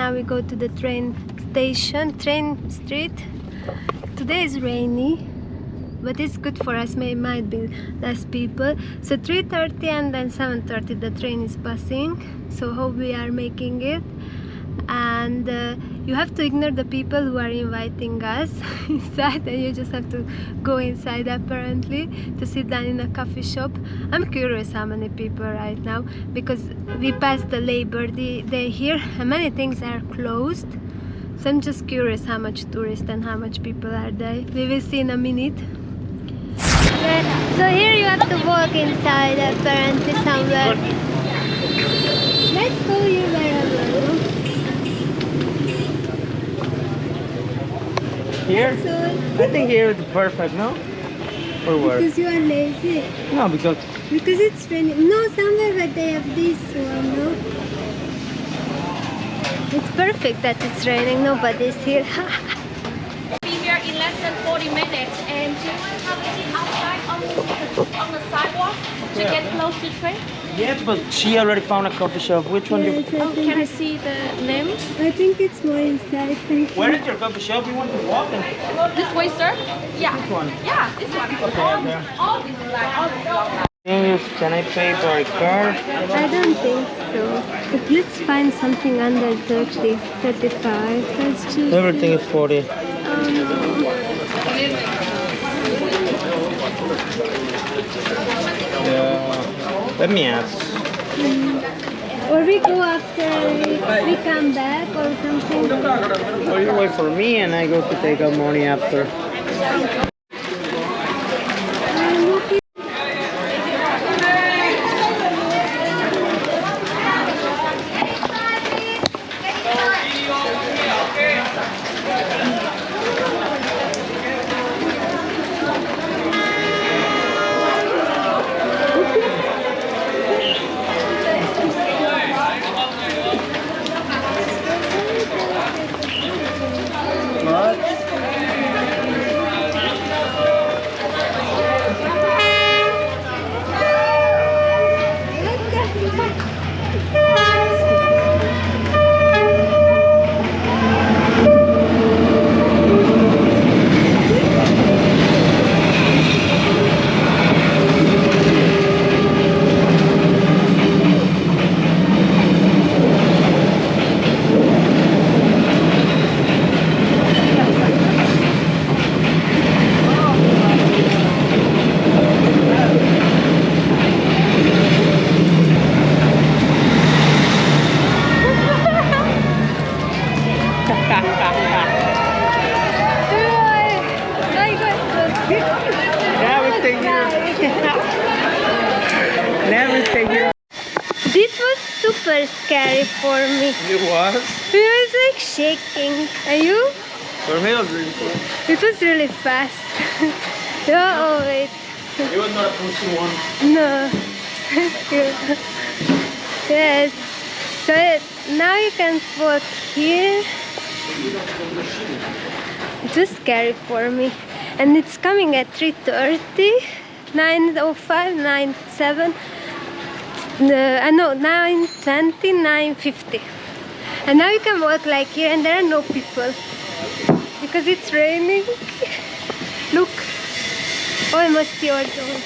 now we go to the train street. Today is rainy, but it's good for us. Might be less people. So 3:30 and then 7:30 the train is passing. So hope we are making it. And you have to ignore the people who are inviting us inside, and you just have to go inside apparently to sit down in a coffee shop. I'm curious how many people right now, because we passed the Labor Day here and many things are closed. So I'm just curious how much tourists and how much people are there. We will see in a minute. So here you have to walk inside apparently somewhere. Let's go here wherever. Here? I think here is perfect, no? Or where? Because you are lazy. No, because it's raining. No, somewhere where they have this one, no? It's perfect that it's raining, nobody's here. Be here in less than 40 minutes, and do you want to have a seat outside on the sidewalk to get close to the train? yeah, but she already found a coffee shop. Which one? Yes, Oh, can I see the name? I think it's more inside. Thank you. Where is your coffee shop? You want to walk in? This way, sir? Yeah. Which one? Yeah, this one. Okay, okay. All these black, all these black. Can I pay by card? I don't think so. But let's find something under 30, 35. Let's choose. Everything is 40. Yeah. Let me ask. Or we go after we come back or something. Or you wait for me and I go to take out money after. I'm looking. This was super scary for me. You what? I was like shaking. And you? For me, it was really cool. It was really fast. Oh wait. It was not a pussy one. No. Thank you. Yes. So now you can walk here. It was scary for me. And it's coming at 3:30, 9:05, 9:07. No, 9:20, 9:50. And now you can walk like here and there are no people. Because it's raining. Look. Oh, I must see your door.